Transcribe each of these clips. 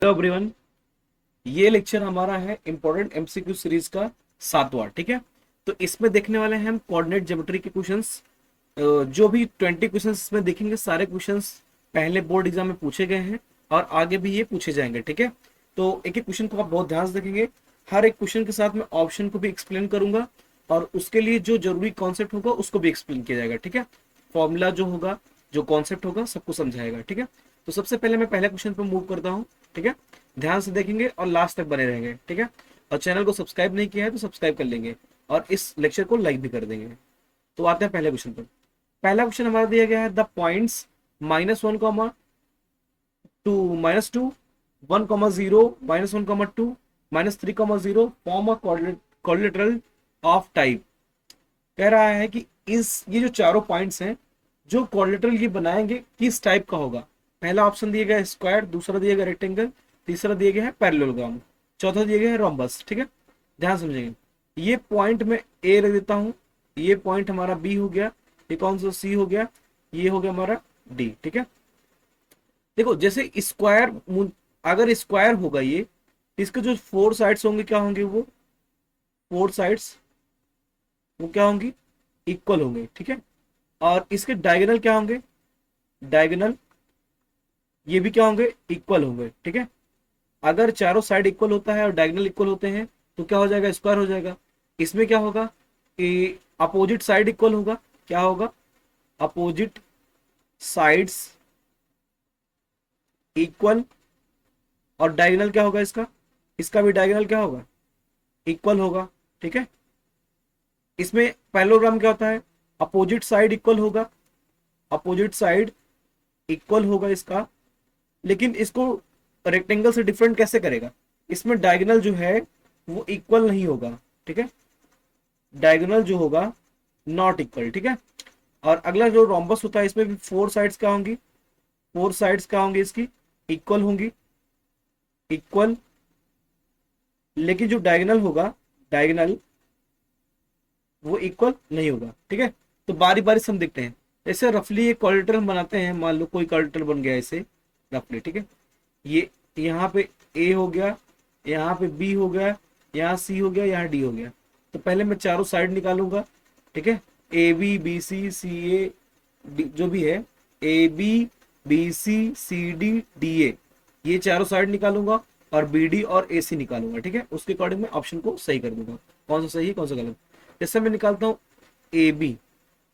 Hello everyone. ये lecture हमारा है इंपॉर्टेंट एमसीक्यू सीरीज का 7वां। ठीक है, तो इसमें देखने वाले हैं हम कोऑर्डिनेट ज्योमेट्री के क्वेश्चंस। जो भी 20 क्वेश्चंस इसमें देखेंगे, सारे क्वेश्चंस पहले बोर्ड एग्जाम में पूछे गए हैं और आगे भी ये पूछे जाएंगे। ठीक है, तो एक एक क्वेश्चन को आप बहुत ध्यान से देखेंगे। हर एक क्वेश्चन के साथ मैं ऑप्शन को भी एक्सप्लेन करूंगा और उसके लिए जो जरूरी कॉन्सेप्ट होगा उसको भी एक्सप्लेन किया जाएगा। ठीक है, फॉर्मूला जो होगा, जो कॉन्सेप्ट होगा, सबको समझाएगा। ठीक है, तो सबसे पहले मैं पहले क्वेश्चन पर मूव करता हूँ। ठीक है, ध्यान से देखेंगे और लास्ट तक बने रहेंगे। ठीक है, और चैनल को सब्सक्राइब नहीं किया है तो सब्सक्राइब कर लेंगे और इस लेक्चर को लाइक भी कर देंगे। तो आते हैं पहले क्वेश्चन पर। पहला क्वेश्चन हमारा दिया गया है, the points -1, -2, -1, -0, -1, -2, -3, 0 form a quadrilateral of type. कह रहा है कि इस ये जो चारों पॉइंट्स हैं, जो क्वाड्रिलेटरल ये बनाएंगे, किस टाइप का होगा। पहला ऑप्शन दिया गया है स्क्वायर, दूसरा दिया गया रेक्टेंगल, तीसरा दिया गया है पैरेललोग्राम, चौथा दिया गया है रोम्बस। ठीक है, ध्यान समझेंगे। ये पॉइंट में ए रख देता हूं, ये पॉइंट हमारा बी हो गया, ये कौन सा सी हो गया, ये हो गया हमारा डी। ठीक है, देखो जैसे स्क्वायर, अगर स्क्वायर होगा ये, इसके जो फोर साइड्स होंगे क्या होंगे, वो फोर साइड्स वो क्या होंगी, इक्वल होंगे। ठीक है, और इसके डायगोनल क्या होंगे, डायगोनल ये भी क्या होंगे, इक्वल होंगे। ठीक है, अगर चारों साइड इक्वल होता है और डायगोनल इक्वल होते हैं तो क्या हो जाएगा, स्क्वायर हो जाएगा। इसमें क्या होगा कि अपोजिट साइड इक्वल होगा, क्या होगा, अपोजिट साइड्स इक्वल, और डायगोनल क्या होगा इसका, इसका भी डायगोनल क्या होगा, इक्वल होगा। ठीक है, इसमें पैरेललोग्राम क्या होता है, अपोजिट साइड इक्वल होगा, अपोजिट साइड इक्वल होगा इसका, लेकिन इसको रेक्टेंगल से डिफरेंट कैसे करेगा, इसमें डायगोनल जो है वो इक्वल नहीं होगा। ठीक है, डायगोनल जो होगा नॉट इक्वल। ठीक है, और अगला जो रोम्बस होता है, इसमें भी फोर साइड्स क्या होंगी, फोर साइड्स क्या होंगी इसकी, इक्वल होंगी, इक्वल, लेकिन जो डायगोनल होगा, डायगोनल वो इक्वल नहीं होगा। ठीक है, तो बारी बारी से हम देखते हैं। जैसे रफली एक क्वाड्रिलेटरल बनाते हैं, मान लो कोई क्वाड्रिलेटरल बन गया ऐसे रफली। ठीक है, ये यहाँ पे ए हो गया, यहाँ पे बी हो गया, यहाँ सी हो गया, यहाँ डी हो गया। तो पहले मैं चारों साइड निकालूंगा। ठीक है, A B B C C A D, जो भी है, A B B C C D D A, ये चारों साइड निकालूंगा और बी डी और ए सी निकालूंगा। ठीक है, उसके अकॉर्डिंग मैं ऑप्शन को सही कर दूंगा, कौन सा सही है कौन सा गलत। जैसे मैं निकालता हूँ ए बी,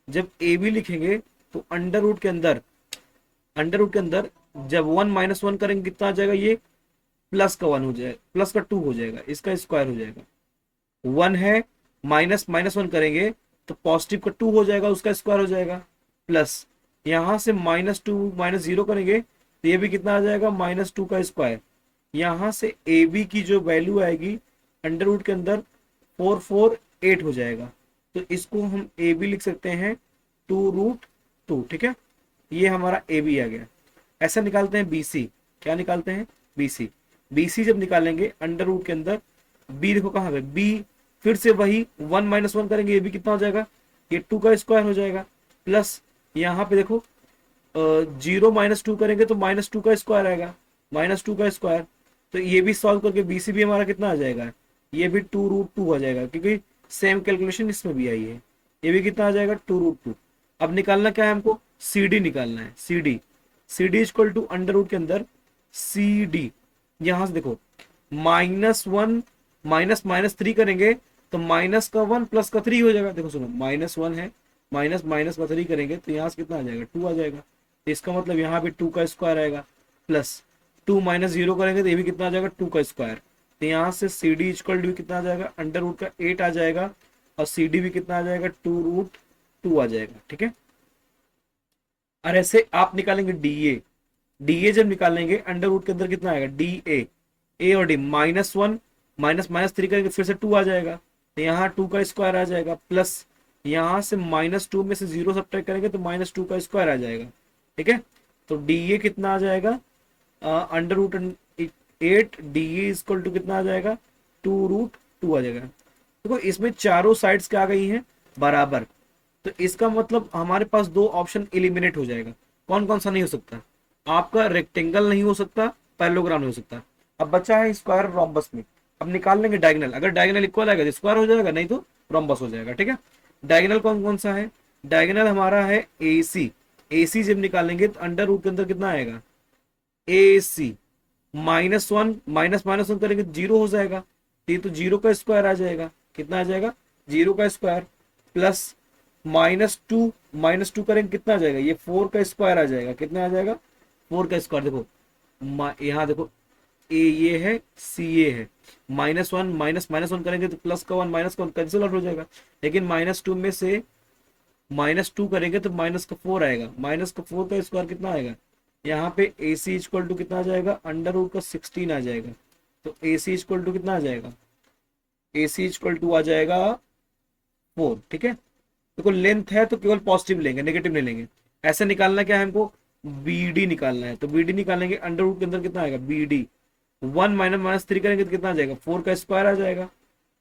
जब ए बी लिखेंगे तो अंडर रूट के अंदर, अंडर रूट के अंदर जब 1 - 1 करेंगे कितना आ जाएगा, ये प्लस का 1 हो जाएगा, प्लस का 2 हो जाएगा, इसका स्क्वायर हो जाएगा। 1 है, -1 करेंगे तो पॉजिटिव का 2 हो जाएगा, उसका स्क्वायर हो जाएगा, प्लस यहां से -2 -0 करेंगे तो ये भी कितना आ जाएगा, -2 का स्क्वायर। यहां से ए बी की जो वैल्यू आएगी अंडर रूट के अंदर 448 हो जाएगा, तो इसको हम ए बी लिख सकते हैं 2√2। ठीक है, ये हमारा ए बी आ गया। ऐसा निकालते हैं बी सी, क्या निकालते हैं, बी सी। बी सी जब निकालेंगे अंडर रूट के अंदर, बी देखो कहाँ पे, बी फिर से वही 1 - 1 करेंगे, ये भी कितना हो जाएगा, ये 2 का स्क्वायर हो जाएगा, प्लस यहाँ पे देखो 0 - 2 करेंगे तो -2 का स्क्वायर आएगा, -2 का स्क्वायर। तो ये भी सॉल्व करके बी सी भी हमारा कितना आ जाएगा, ये भी 2√2 आ जाएगा, क्योंकि सेम कैलकुलेशन इसमें भी आई है। ये भी कितना आ जाएगा, 2√2। अब निकालना क्या है हमको, सी डी निकालना है, C D. C D equal to under root के अंदर सी डी, यहां से देखो -1 -3 करेंगे तो माइनस का 1 प्लस का 3 हो जाएगा। देखो सुनो, -1 है, माइनस माइनस का 3 करेंगे तो यहाँ से कितना आ जाएगा, 2 आ जाएगा। तो इसका मतलब यहाँ पे 2 का स्क्वायर आएगा, प्लस 2 -0 करेंगे तो ये भी कितना आ जाएगा, 2 का स्क्वायर। तो यहाँ से सी डी इक्वल टू कितना आ जाएगा, अंडर रूट का 8 आ जाएगा, और सी डी भी कितना आ जाएगा, 2√2 आ जाएगा। ठीक है, और ऐसे आप निकालेंगे डी ए। डी ए जब निकालेंगे अंडर रूट के अंदर कितना आएगा, डी ए और डी, -1 -3 करेंगे फिर से 2 आ जाएगा, तो यहाँ 2 का स्क्वायर आ जाएगा, प्लस यहाँ से -2 में से 0 सब्ट्रैक्ट करेंगे तो -2 का स्क्वायर आ जाएगा। ठीक है, तो डी ए कितना आ जाएगा, under root 8, D A equal to कितना आ जाएगा, 2√2 आ जाएगा। देखो इसमें चारों साइड्स क्या आ गई हैं, बराबर। तो इसका मतलब हमारे पास दो ऑप्शन एलिमिनेट हो जाएगा। कौन कौन सा नहीं हो सकता, आपका रेक्टेंगल नहीं हो सकता, पैरेललोग्राम नहीं हो सकता। अब बचा है स्क्वायर रोम्बस में। अब निकाल लेंगे डायगोनल, अगर डायगोनल इक्वल आएगा तो स्क्वायर हो जाएगा, नहीं तो रोम्बस हो जाएगा। ठीक है, डायगोनल कौन कौन सा है? डायगोनल हमारा है ए सी। ए सी जब निकालेंगे तो अंडर रूट के अंदर कितना आएगा? A C minus one, minus minus one करेंगे तो जीरो हो जाएगा, तो ये तो जीरो का स्क्वायर आ जाएगा। कितना आ जाएगा? जीरो का square plus minus two, minus two करेंगे कितना आ जाएगा? ये फोर का स्क्वायर आ जाएगा। कितना आ जाएगा? फोर का स्क्वायर। देखो यहाँ देखो, ए ये है, सी ये है, minus one minus minus one करेंगे तो प्लस का वन माइनस का वन कैंसिल आउट हो जाएगा। लेकिन माइनस टू में से माइनस टू करेंगे तो माइनस का फोर आएगा, माइनस का फोर का स्क्वायर कितना आएगा? यहाँ पे ए सी इक्वल टू कितना आ जाएगा? अंडर रूट का 16 आ जाएगा। तो ए सी इक्वल टू कितना आ जाएगा? ए सी इक्वल टू आ जाएगा 4। ठीक है, देखो लेंथ है तो केवल पॉजिटिव लेंगे, नेगेटिव नहीं लेंगे। ऐसे निकालना क्या है हमको? बी डी निकालना है, तो बी डी निकालेंगे अंडर रूट के अंदर कितना आएगा? B D one minus minus three करेंगे तो कितना आ जाएगा? फोर का स्क्वायर आ जाएगा।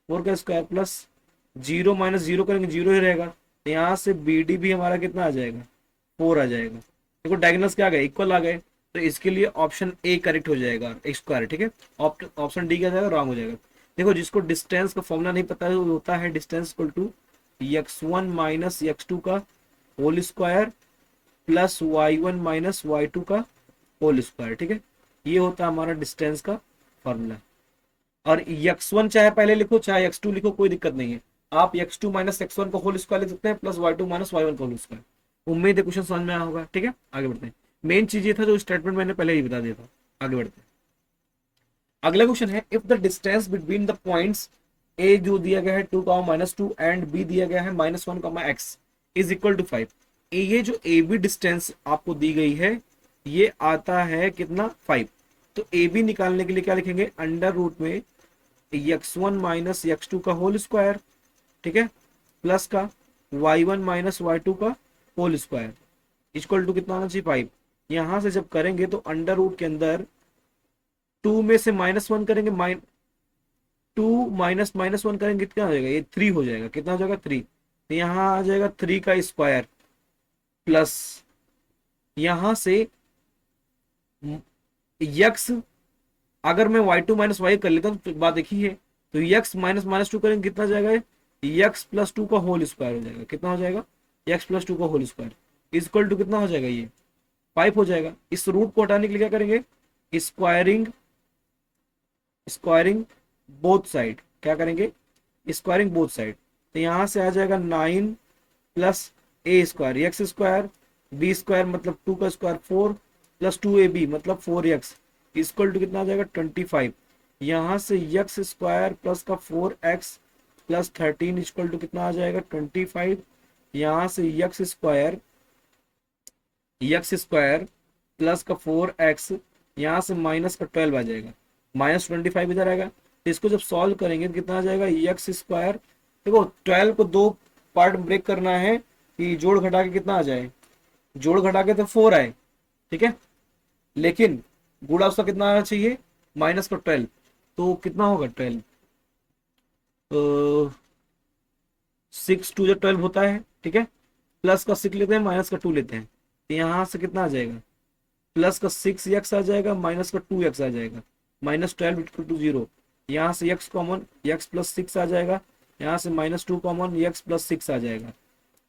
फोर का square plus zero minus zero करेंगे, जीरो ही रहेगा। तो यहाँ से बी डी भी हमारा कितना आ जाएगा? फोर आ जाएगा। देखो डायगोनल्स क्या आ गए? इक्वल आ गए, तो इसके लिए ऑप्शन ए करेक्ट हो जाएगा, एक्स स्क्वायर। ठीक है, ऑप्शन डी क्या जाएगा? रॉन्ग हो जाएगा। देखो जिसको डिस्टेंस का फॉर्मूला नहीं पता है वो होता है distance equal to X one minus x two का whole square plus Y one minus Y two का होल स्क्वायर। ठीक है, ये होता है हमारा डिस्टेंस का फॉर्मूला। और एक्स वन चाहे पहले लिखो चाहे एक्स टू लिखो, कोई दिक्कत नहीं है। आप x two minus x one का होल स्क्वायर लिख सकते हैं plus y two minus y one का होल स्क्वायर। उम्मीद है क्वेश्चन समझ में आया होगा। ठीक है, आगे बढ़ते हैं। मेन चीज ये था जो स्टेटमेंट मैंने पहले ही बता दिया था। आगे बढ़ते हैं। अगला क्वेश्चन है, if the distance between the points ए जो दिया गया है 2 माइनस टू एंड बी दिया गया है minus one x is equal to 5। ये जो ए बी डिस्टेंस आपको दी गई है ये आता है कितना? 5। तो ए बी निकालने के लिए क्या लिखेंगे? अंडर रूट में x one minus x two का होल स्क्वायर, ठीक है, प्लस का y one minus Y two का होल स्क्वायर इक्वल टू कितना आना चाहिए? 5। यहां से जब करेंगे तो अंडर रूट के अंदर टू में से माइनस वन करेंगे, टू माइनस माइनस वन करेंगे कितना हो जाएगा? ये 3 हो जाएगा। कितना हो जाएगा? 3। तो यहाँ आ जाएगा 3 का स्क्वायर प्लस यहां से यक्स, अगर मैं वाई टू माइनस वाई कर लेता हूँ तो बात एक ही है। तो यक्स माइनस माइनस टू करेंगे कितना जाएगा? यक्स प्लस टू का होल स्क्वायर हो जाएगा। कितना हो जाएगा? यक्स प्लस टू का होल स्क्वायर इक्वल टू कितना हो जाएगा? ये 5 हो जाएगा। इस रूट को हटाने के लिए क्या करेंगे? Squaring, squaring both side. क्या करेंगे? Squaring both side. तो यहां से आ जाएगा 9 plus A square X square B square मतलब 2 का स्क्वायर 4 प्लस 2ab मतलब 4x इक्वल टू कितना आ जाएगा? 25। यहां से x स्क्वायर प्लस का 4x प्लस 13 इक्वल टू कितना आ जाएगा? 25। यहां से एक्स स्क्वायर प्लस का 4x, यहाँ से माइनस का 12 आ जाएगा, माइनस 25 इधर आएगा। तो इसको जब सॉल्व करेंगे तो कितना आ जाएगा? एक्स स्क्वायर, देखो 12 को दो पार्ट ब्रेक करना है कि जोड़ घटा के कितना आ जाए? जोड़ घटा के तो 4 आए, ठीक है, लेकिन गुणा उसका कितना आना चाहिए? माइनस का 12। तो कितना होगा? 12 6 2 जो 12 होता है, ठीक है, प्लस का 6 लेते हैं माइनस का 2 लेते हैं। तो यहाँ से कितना आ जाएगा? प्लस का 6x आ जाएगा माइनस का 2x आ जाएगा, -12 इक्वल टू 0। यहाँ से x कॉमन, x प्लस 6 आ जाएगा, यहाँ से -2 कॉमन, x प्लस 6 आ जाएगा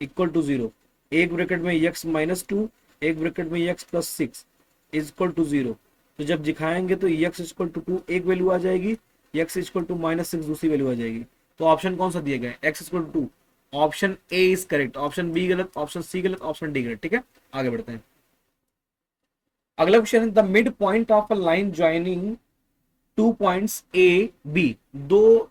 इक्वल टू 0। एक ब्रैकेट में x -2, एक ब्रैकेट में x प्लस 6 इक्वल टू 0। तो जब दिखाएंगे तो x इक्वल टू 2 एक वैल्यू आ जाएगी, x इक्वल टू -6 दूसरी वैल्यू आ जाएगी। तो ऑप्शन कौन सा दिया गया है? x equal to 2। Option A is correct, option B गलत, ऑप्शन सी गलत, ऑप्शन डी गलत। ठीक है, आगे बढ़ते हैं। अगला क्वेश्चन है, the mid point of a line joining 2 points A B. दो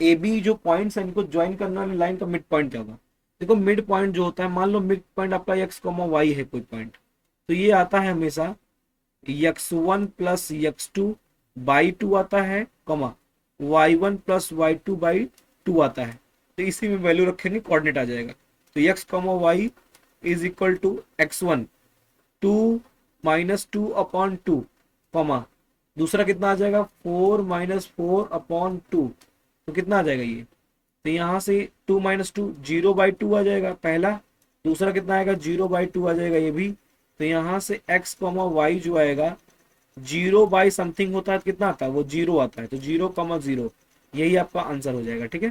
ए बी जो पॉइंट्स हैं इनको ज्वाइन करने वाली लाइन का मिड पॉइंट क्या होगा? देखो मिड पॉइंट जो होता है, मान लो मिड पॉइंट आपका एक्स कॉमा वाई है कोई पॉइंट, तो ये आता है हमेशा x1 प्लस x2 बाई 2 आता है, comma y1 plus y2 by 2 आता है। तो इसी में वैल्यू रखेंगे, कोऑर्डिनेट आ जाएगा। तो x comma y is equal to x1 2 minus 2 upon 2, comma दूसरा कितना आ जाएगा? 4 माइनस 4 अपॉन 2। तो कितना आ जाएगा ये? तो यहाँ से 2 माइनस 2 0 बाई 2 आ जाएगा पहला, दूसरा कितना आएगा? 0 बाई 2 आ जाएगा ये भी। तो यहाँ से x कॉमा वाई जो आएगा जीरो बाई समथिंग होता है तो कितना आता है, वो जीरो आता है, तो 0,0 यही आपका आंसर हो जाएगा। ठीक है,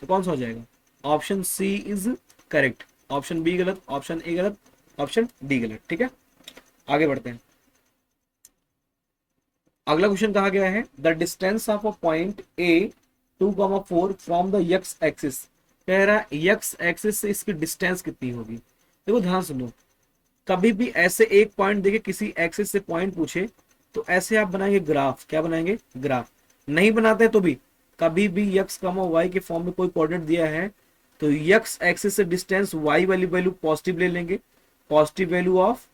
तो कौन सा हो जाएगा, option C is correct, option B गलत, ऑप्शन ए गलत, ऑप्शन डी गलत। ठीक है, आगे बढ़ते हैं। अगला क्वेश्चन कहा गया है the distance of a point A 2,4 from the x axis. कह रहा है यक्स एक्सिस से इसकी डिस्टेंस कितनी होगी। देखो ध्यान सुनो, कभी भी ऐसे एक पॉइंट देके किसी एक्सिस से पॉइंट पूछे तो ऐसे आप बनाएंगे ग्राफ, क्या बनाएंगे, ग्राफ। नहीं बनाते तो भी कभी भी यक्स कमा वाई के फॉर्म में कोई कोऑर्डिनेट दिया है तो यक्स एक्सिस से डिस्टेंस वाई वाली वैल्यू पॉजिटिव ले लेंगे, पॉजिटिव वैल्यू ऑफ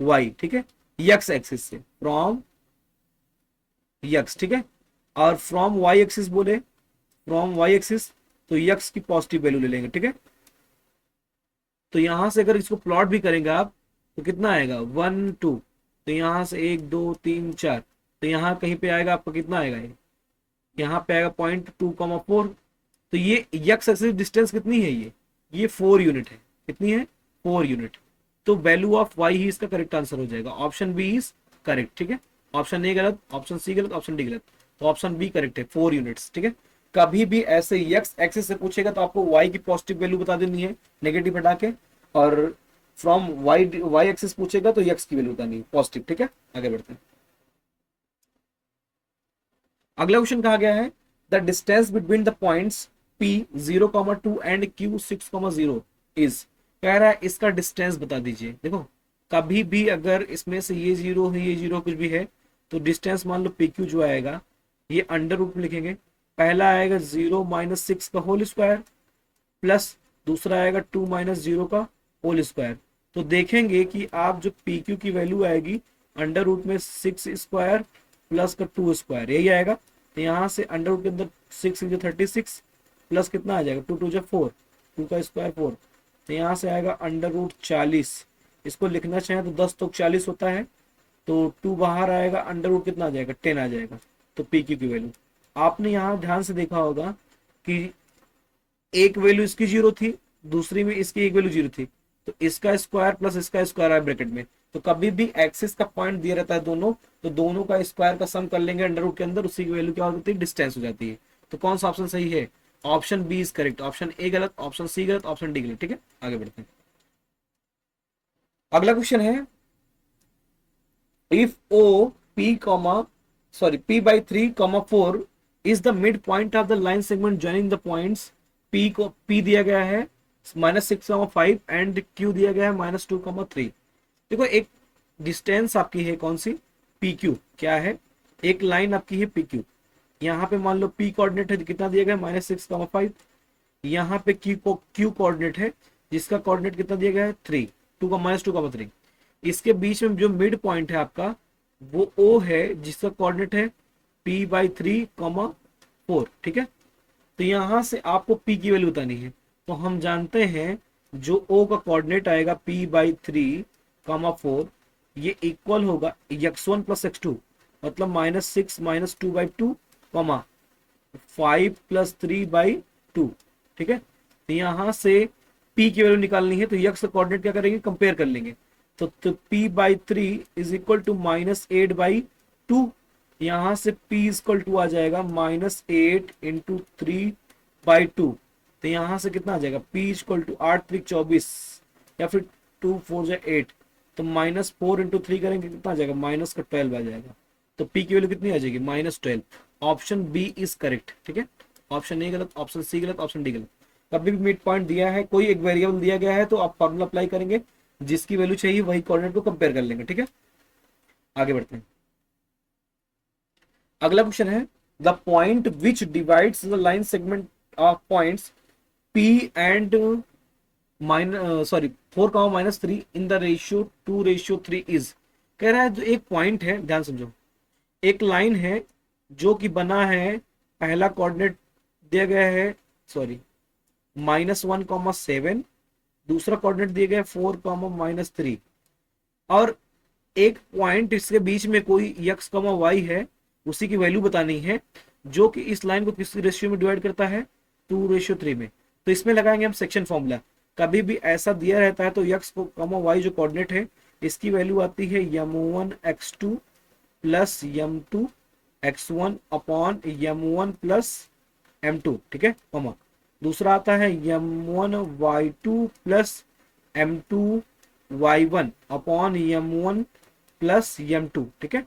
वाई। ठीक है, यक्स एक्सिस से फ्रॉम यक्स। ठीक है, और फ्रॉम वाई एक्सिस बोले, फ्रॉम वाई एक्सिस तो यक्स की पॉजिटिव वैल्यू ले लेंगे। ठीक है, तो यहां से अगर इसको प्लॉट भी करेंगे आप तो कितना आएगा 1 2, तो यहां से 1 2 3 4, तो यहाँ कहीं पे आएगा आपका कितना आएगा, ये यहाँ पे आएगा पॉइंट 2,4। तो ये यक्स एक्सिस डिस्टेंस कितनी है, ये 4 यूनिट है। कितनी है, 4 यूनिट। तो वैल्यू ऑफ वाई ही इसका करेक्ट आंसर हो जाएगा, ऑप्शन बी इज करेक्ट। ठीक है, ऑप्शन ए गलत, ऑप्शन सी गलत, ऑप्शन डी गलत, तो ऑप्शन बी करेक्ट है, 4 यूनिट्स। ठीक है, कभी भी ऐसे यक्स एक्सिस से पूछेगा तो आपको वाई की पॉजिटिव वैल्यू बता देनी है नेगेटिव हटा के, और फ्रॉम वाई वाई एक्सिस पूछेगा तो यक्स की वैल्यू बतानी है पॉजिटिव। ठीक है, आगे बढ़ते हैं। अगला क्वेश्चन कहा गया है the distance between the points P 0,2 and Q 6,0 is. कह रहा है इसका डिस्टेंस बता दीजिए। देखो कभी भी अगर इसमें से ये जीरो है, ये जीरो कुछ भी है, तो डिस्टेंस मान लो PQ जो आएगा ये अंडर रूट में लिखेंगे। पहला आएगा 0 - 6 का होल स्क्वायर प्लस दूसरा आएगा 2 - 0 का होल स्क्वायर। तो देखेंगे कि आप जो PQ की वैल्यू आएगी अंडर रूट में 6 स्क्वायर प्लस का 2 स्क्वायर यही आएगा। तो यहाँ से अंडर रूट के अंदर 6 × 36 प्लस कितना आ जाएगा 2 2 4, 2 का स्क्वायर 4, तो यहाँ से आएगा अंडर रूट 40। इसको लिखना चाहें तो 10 तो 40 होता है, तो 2 बाहर आएगा, अंडर रूट कितना आ जाएगा 10 आ जाएगा। तो PQ की वैल्यू आपने यहाँ ध्यान से देखा होगा कि एक वैल्यू इसकी जीरो थी, दूसरी में इसकी एक वैल्यू जीरो थी, तो इसका स्क्वायर प्लस इसका स्क्वायर है ब्रैकेट में। तो कभी भी एक्सिस का पॉइंट दिया रहता है दोनों, तो दोनों का स्क्वायर का सम कर लेंगे अंडर रूट के अंदर, उसी की वैल्यू क्या हो जाती है, डिस्टेंस हो जाती है। तो कौन सा ऑप्शन सही है, option B is correct, option A गलत, ऑप्शन सी गलत, ऑप्शन डी गलत। ठीक है, आगे बढ़ते हैं। अगला क्वेश्चन है if O P comma sorry P/3, 4 is the mid point of the line segment joining the points P को P दिया गया है -6,5 एंड Q दिया गया है -2,3। देखो एक डिस्टेंस आपकी है कौन सी, PQ क्या है, एक लाइन आपकी है PQ। यहाँ पे मान लो P कोऑर्डिनेट है कितना दिया गया है -6,5, यहाँ पे Q कोऑर्डिनेट है जिसका कोऑर्डिनेट कितना दिया गया है 3, 2,3। इसके बीच में जो मिड पॉइंट है आपका वो O है जिसका कोऑर्डिनेट है P/3, 4। ठीक है, तो यहां से आपको P की वैल्यू बतानी है। तो हम जानते हैं जो O का कोऑर्डिनेट आएगा P/3, 4 ये इक्वल होगा x1 + x2 मतलब -6 - 2/2, 5 + 3/2। ठीक है, तो यहां से P की वैल्यू निकालनी है तो x का कोऑर्डिनेट क्या करेंगे, कंपेयर कर लेंगे। तो P/3 इज इक्वल टू -8/2। यहां से P इक्वल टू आ जाएगा -8 × 3/2। तो यहां से कितना आ जाएगा P इक्वल टू 8 × 3 = 24 या फिर 2 4 = 8, तो -4 × 3 करेंगे कितना आ जाएगा -12 आ जाएगा। तो P की वैल्यू कितनी आ जाएगी -12। Option B is correct. ठीक है, ऑप्शन ए गलत, ऑप्शन सी गलत, ऑप्शन डी गलत। कभी भी मिड पॉइंट दिया है, कोई एक वेरिएबल दिया गया है तो आप फॉर्मूला अप्लाई करेंगे, जिसकी वैल्यू चाहिए वही कोऑर्डिनेट को कंपेयर कर लेंगे। ठीक है, आगे बढ़ते हैं। अगला क्वेश्चन है the point which divides the line segment of points P and 4, -3 in the ratio 2:3 is. कह रहा है जो एक पॉइंट है, ध्यान समझो, एक लाइन है जो कि बना है, पहला कोऑर्डिनेट दिया गया है -1,7, दूसरा कोऑर्डिनेट दिया गया है 4, -3, और एक पॉइंट इसके बीच में कोई x, y है, उसी की वैल्यू बतानी है जो कि इस लाइन को किस रेशियो में डिवाइड करता है 2:3 में। तो इसमें लगाएंगे हम सेक्शन फॉर्मूला। कभी भी ऐसा दिया रहता है तो x को y जो कोऑर्डिनेट है इसकी वैल्यू आती है m1 x2 plus m2 x1 upon m1 plus m2, ठीक है, कॉमा। दूसरा आता है m1 y2 plus m2 y1 upon m1 plus m2, ठीक है।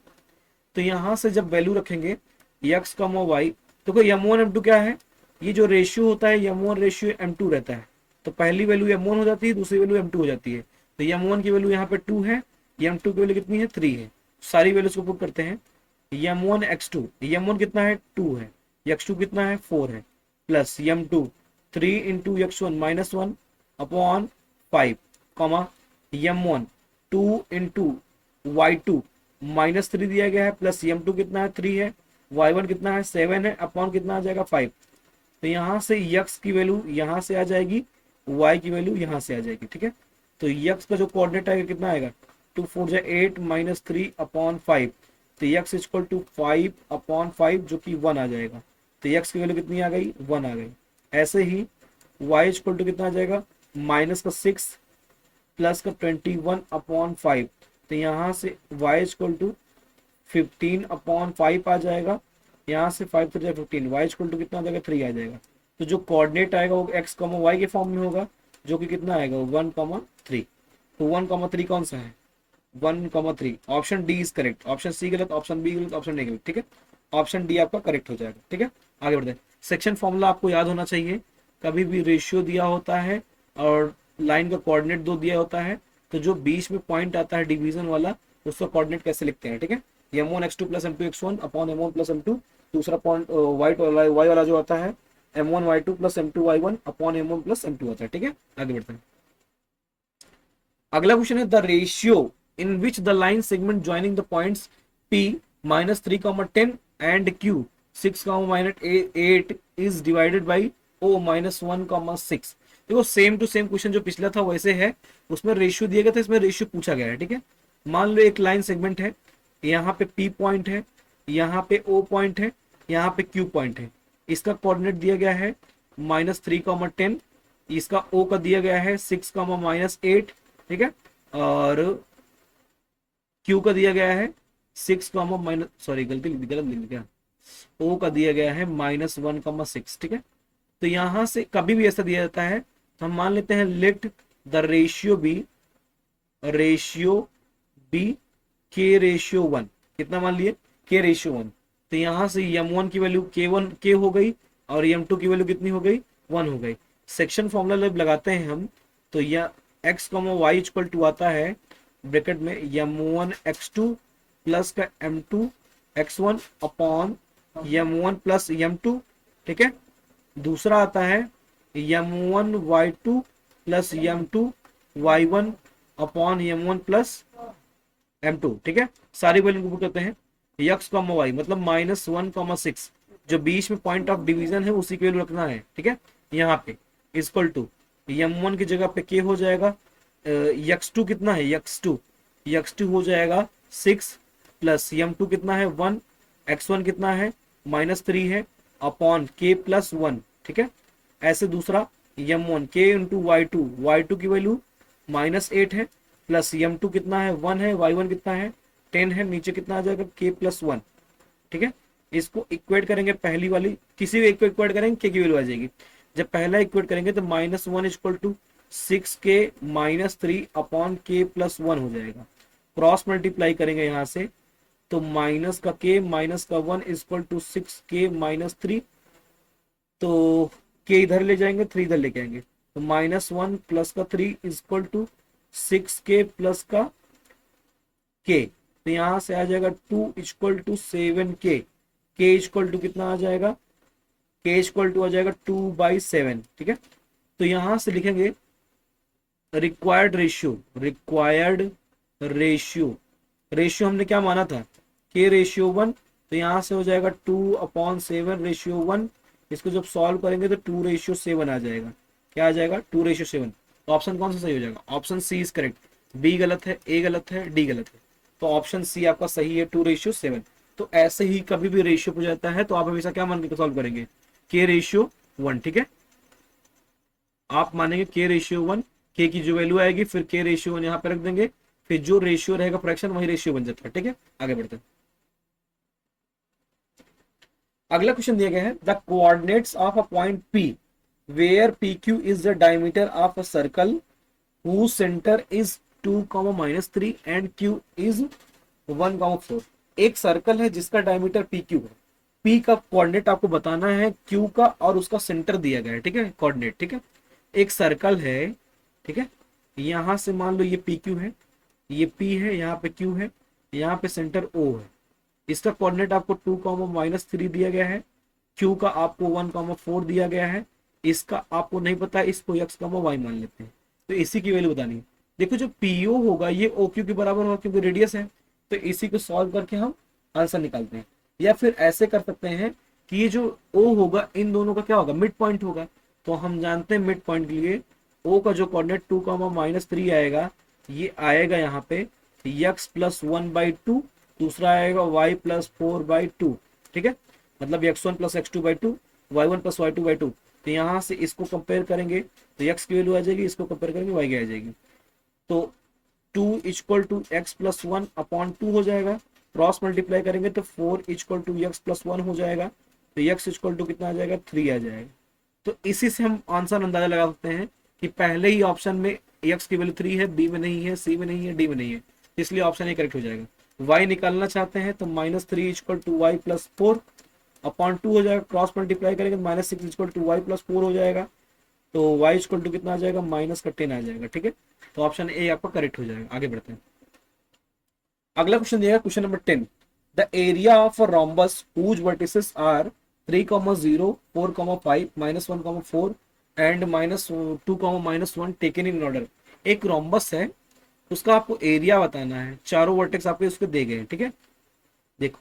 तो यहां से जब वैल्यू रखेंगे x कॉमा y, तो कोई m1 m2 क्या है, ये जो रेशियो होता है m1 रेशियो m2 रहता है। तो पहली वैल्यू m1 हो जाती है, दूसरी वैल्यू m2 हो जाती है। तो m1 की वैल्यू यहाँ पे 2 है, m2 की वैल्यू कितनी है 3 है। सारी वैल्यूज को पुट करते हैं। m1 x2, m1 कितना है 2 है, x2 कितना है 4 है, plus m2 3 into x1 -1 upon 5, comma m1 2 into y2 -3 दिया गया है, प्लस m2 कितना है 3 है, y1 कितना है 7 है, अपॉन कितना आ जाएगा 5। तो यहाँ से x की वैल्यू यहाँ से आ जाएगी, y की वैल्यू यहाँ से आ जाएगी, ठीक है। तो x का जो कोऑर्डिनेट आएगा कितना आएगा 2 4 8 -3 अपॉन 5। तो x इक्वल टू 5 अपॉन 5 जो कि 1 आ जाएगा। तो x की वैल्यू कितनी आ गई 1 आ गई। ऐसे ही y इक्वल टू कितना आ जाएगा -6 प्लस का 21 अपॉन 5। तो यहाँ से y इक्वल टू 15 अपॉन 5 आ जाएगा, यहाँ से 5 तो 15, y इक्वल टू कितना आ जाएगा 3 आ जाएगा। तो जो कोऑर्डिनेट आएगा वो x, y के फॉर्म में होगा, जो कि कितना आएगा 1,3। तो 1,3 कौन सा है 1,3। Option D is correct, option C गलत, ऑप्शन बी गलत, ऑप्शन डी गलत, ठीक है। ऑप्शन डी आपका करेक्ट हो जाएगा, ठीक है। आगे बढ़ते हैं। सेक्शन फॉर्मूला आपको याद होना चाहिए। कभी भी रेशियो दिया होता है और लाइन का कोऑर्डिनेट 2 दिया होता है, तो जो बीच में पॉइंट आता है डिवीजन वाला, उसका कोऑर्डिनेट कैसे लिखते हैं, ठीक है। m1 x2 plus m2 x1 upon m1 plus m2। दूसरा पॉइंट y वाला जो आता है m1 y2 plus m2 y1 upon m1 plus m2 आता है, ठीक है। आगे बढ़ते हैं। अगला क्वेश्चन है the ratio in which the line segment joining the points p -3, 10 and q 6, -8 is divided by o -1, 6। देखो सेम टू सेम क्वेश्चन जो पिछला था वैसे है, उसमें रेशियो दिया गया था, इसमें रेशियो पूछा गया है, ठीक है। मान लो एक लाइन सेगमेंट है, यहाँ पे p पॉइंट है, यहाँ पे o पॉइंट है, यहाँ पे q पॉइंट है। इसका कोऑर्डिनेट दिया गया है -3, 10, इसका o का दिया गया है 6, -8, ठीक है। और q का दिया गया है 6, सॉरी गलत लिख दिया, o का दिया गया है -1, 6, ठीक है। तो यहां से कभी भी ऐसा दिया जाता है, तो हम मान लेते हैं लेट द रेशियो बी के रेशियो 1। कितना मान लिए के रेशियो 1। तो यहां से m1 की वैल्यू k हो गई और m2 की वैल्यू कितनी हो गई 1 हो गई। सेक्शन फॉर्मूला जब लगाते हैं हम, तो यह x, y इक्वल टू आता है ब्रैकेट में m1 x2 प्लस का m2 x1 upon m1 plus m2, ठीक है। दूसरा आता है m1 y2 plus m2 y1 upon m1 plus m2, ठीक है। सारी वैल्यू को पुट करते हैं। x, y मतलब -1, 6, जो बीच में पॉइंट ऑफ डिवीजन है उसी की वैल्यू रखना है, ठीक है। यहाँ पे इक्वल टू m1 की जगह पे k हो जाएगा, x2 कितना है x2 हो जाएगा 6 प्लस m2 कितना है 1, x1 कितना है -3 है अपॉन k प्लस 1, ठीक है। ऐसे दूसरा m1 k इंटू y2 की वैल्यू -8 है, प्लस m2 कितना है 1 है, y1 कितना है 10 है, नीचे कितना आ जाएगा k प्लस 1, ठीक है। इसको इक्वेट करेंगे, पहली वाली किसी भी एक को इक्वेट करेंगे k की वैल्यू आ जाएगी। जब पहला इक्वेट करेंगे तो -1 equal to 6k -3 upon k plus 1 हो जाएगा। क्रॉस मल्टीप्लाई करेंगे यहाँ से, तो माइनस का k माइनस का 1 इक्वल टू 6k -3। तो k इधर ले जाएंगे, 3 इधर लेके आएंगे, तो -1 प्लस का 3 इक्वल टू 6k प्लस का k। तो यहां से आ जाएगा 2 equal to 7k। k equal to कितना आ जाएगा, k इक्वल टू आ जाएगा 2/7, ठीक है। तो यहां से लिखेंगे रिक्वायर्ड रेशियो हमने क्या माना था k रेशियो 1। तो यहां से हो जाएगा 2/7 रेशियो 1। इसको जब सॉल्व करेंगे तो 2/7 आ जाएगा। क्या आ जाएगा 2/7। तो ऑप्शन कौन सा सही हो जाएगा, option C is correct. B गलत है, ए गलत है, डी गलत है। तो ऑप्शन सी आपका सही है 2/7। तो ऐसे ही कभी भी रेशियो पूछा जाता है तो आप हमेशा क्या मान के सॉल्व करेंगे k रेशियो 1, ठीक है। आप मानेंगे k रेशियो 1, k की जो वैल्यू आएगी फिर k रेशियो 1 यहाँ पे रख देंगे, फिर जो रेशियो रहेगा फ्रैक्शन वही रेशियो बन जाता है। ठीक है, आगे बढ़ते हैं। अगला क्वेश्चन दिया गया है the coordinates of a point P where P Q is the diameter of a circle whose center is 2, -3 and q is 1, 4। एक सर्कल है जिसका डायमीटर पी क्यू है। पी का कोऑर्डिनेट आपको बताना है क्यू का और उसका सेंटर दिया गया है। ठीक है, कोऑर्डिनेट। ठीक है, एक सर्कल है। ठीक है, यहां से मान लो ये पी क्यू है, ये पी है, यहाँ पे क्यू है, यहाँ पे सेंटर ओ है। इसका कोऑर्डिनेट आपको 2, -3 दिया गया है। क्यू का आपको 1, 4 दिया गया है। इसका आपको नहीं पता, इसको x, y मान लेते हैं। तो इसी की वैल्यू बतानी है। देखो जो पीओ होगा ये ओ क्यू के बराबर होगा क्योंकि रेडियस है। तो इसी को सॉल्व करके हम आंसर निकालते हैं। या फिर ऐसे कर सकते हैं कि ये जो ओ होगा इन दोनों का क्या होगा, मिड पॉइंट होगा। तो हम जानते हैं मिड पॉइंट के लिए ओ का जो कोऑर्डिनेट 2, -3 आएगा, ये आएगा यहाँ पे x+1/2, दूसरा आएगा y+4/2। ठीक है, मतलब x1+x2/2, y1+y2/2। तो यहाँ से इसको कंपेयर करेंगे तो x की वैल्यू आ जाएगी, इसको कंपेयर करेंगे y की आ जाएगी। तो 2 = x+1/2 हो जाएगा। क्रॉस मल्टीप्लाई करेंगे तो 4 = x+1 हो जाएगा। तो x = कितना आ जाएगा, 3 आ जाएगा। तो इसी से हम आंसर अंदाजा लगा सकते हैं कि पहले ही ऑप्शन में x की वैल्यू 3 है, बी में नहीं है, सी में नहीं है, डी में नहीं है, इसलिए ऑप्शन ए करेक्ट हो जाएगा। y निकालना चाहते हैं तो -3 = y+4/2 हो जाएगा। क्रॉस मल्टीप्लाई करेंगे तो -6 = y+4 हो जाएगा। तो y = कितना आ जाएगा, -10 आ जाएगा। ठीक है, तो ऑप्शन ए आपका करेक्ट हो जाएगा। आगे बढ़ते हैं। अगला क्वेश्चन दिया question number 10 the area of rhombus whose vertices are 3, 0, 4, 5, -1, 4 and -2, -1 taken in order. एक रोम्बस है, उसका आपको एरिया बताना है। चारों वर्टेक्स आपके उसके दे गए हैं। ठीक है, देखो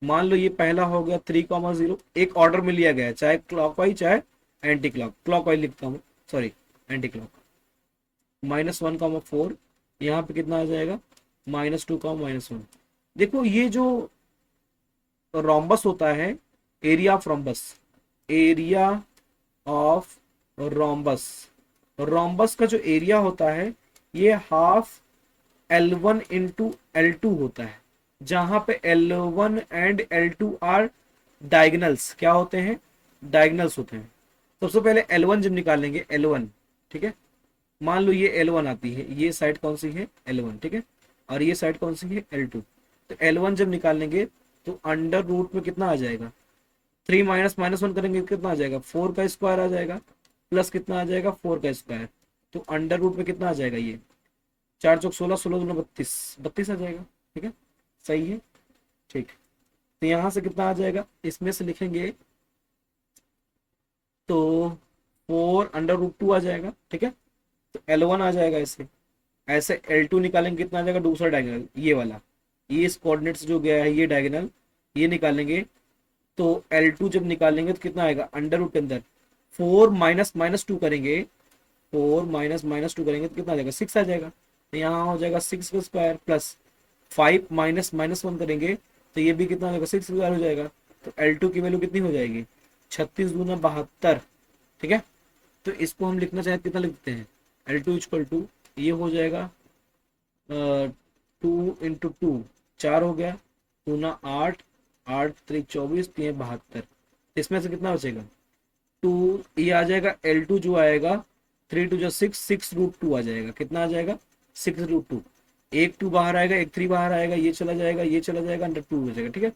मान लो ये पहला हो गया 3, 0, एक ऑर्डर में लिया गया है, चाहे क्लॉकवाइज चाहे एंटी क्लॉक। क्लॉकवाइज लिखता हूँ, सॉरी एंटी क्लॉक। -1, 4 यहाँ पे कितना आ जाएगा, -2, -1। देखो ये जो रोम्बस होता है, area of rhombus, area of rhombus, rhombus का जो एरिया होता है ये हाफ L1 इंटू L2 होता है, जहां पे L1 and L2 are diagonals. क्या होते हैं, डायगनल्स होते हैं। सबसे पहले L1 जब निकालेंगे, L1, ठीक है, मान लो ये L1 आती है, ये साइड कौन सी है, L1, ठीक है, और ये साइड कौन सी है, L2। तो L1 जब निकालेंगे तो अंडर रूट में कितना आ जाएगा, 3 -1 करेंगे कितना आ जाएगा, 4 का स्क्वायर आ जाएगा, प्लस कितना आ जाएगा, 4 का स्क्वायर। तो अंडर रूट में कितना आ जाएगा, ये 4 चौक 16, 16 दूना 32, 32 आ जाएगा। ठीक है, सही है, ठीक। तो यहां से कितना आ जाएगा, इसमें से लिखेंगे तो 4 √2 आ जाएगा। ठीक है, तो L1 आ जाएगा ऐसे। ऐसे L2 निकालेंगे कितना आ जाएगा, दूसरा डायगोनल ये वाला, ये इस कोऑर्डिनेट्स जो गया है ये डायगोनल, ये निकालेंगे तो L2 जब निकालेंगे तो कितना आएगा, अंडर रूट के अंदर 4 -2 करेंगे, 4 -2 करेंगे तो कितना आ जाएगा, 6 आ जाएगा। तो यहाँ हो जाएगा 6 का स्क्वायर, प्लस 5 -1 करेंगे तो ये भी कितना हो जाएगा, 6 स्क्वायर हो जाएगा। तो L2 की वैल्यू कितनी हो जाएगी, 36 दूना 72। ठीक है, तो इसको हम लिखना चाहे कितना लिखते हैं, L2 = ये हो जाएगा 2 × 2, 4 हो गया, 2 ना 8, 8 3 24, 3 72। इसमें से कितना बचेगा, 2, ये आ जाएगा L2 जो आएगा 3 2 6, 6√2 आ जाएगा। कितना आ जाएगा, 6√2। एक 2 बाहर आएगा, एक 3 बाहर आएगा, ये चला जाएगा, ये चला जाएगा, अंडर 2 हो जाएगा। ठीक है,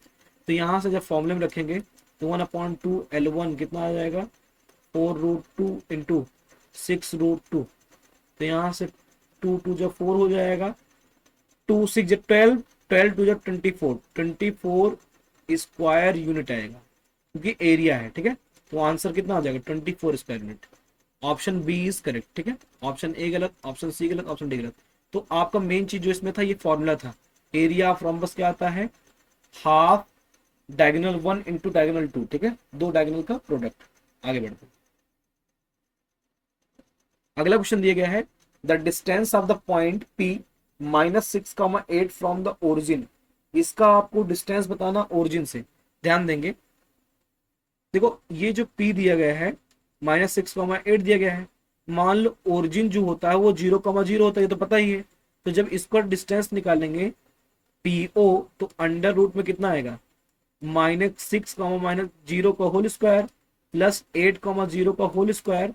तो यहाँ से जब फॉर्मूले में रखेंगे तो 1/2 L1 कितना आ जाएगा, 4√2 × 6√2। तो यहाँ से 2 2 जब 4 हो जाएगा, 2 6 जब 12, 12 2 जब 24, 24 स्क्वायर यूनिट आएगा क्योंकि एरिया है। ठीक है, तो आंसर कितना आ जाएगा, 24 square unit. Option B is correct. ठीक है, ऑप्शन ए गलत, ऑप्शन सी गलत, ऑप्शन डी गलत। तो आपका मेन चीज जो इसमें था ये फॉर्मूला था, एरिया ऑफ रोम्बस क्या आता है, हाफ डायगोनल 1 इंटू डायगोनल 2। ठीक है, दो डायगोनल का प्रोडक्ट। आगे बढ़ते हैं। अगला क्वेश्चन दिया गया है the distance of the point P -6, 8 from the origin. इसका आपको डिस्टेंस बताना ओरिजिन से। ध्यान देंगे, देखो ये जो P दिया गया है -6, 8 दिया गया है। मान लो ओरिजिन जो होता है वो 0, 0 होता है, ये तो पता ही है। तो जब इसका डिस्टेंस निकालेंगे पीओ, तो अंडर रूट में कितना आएगा, -6, -0 का होल स्क्वायर प्लस 8, 0 का होल स्क्वायर।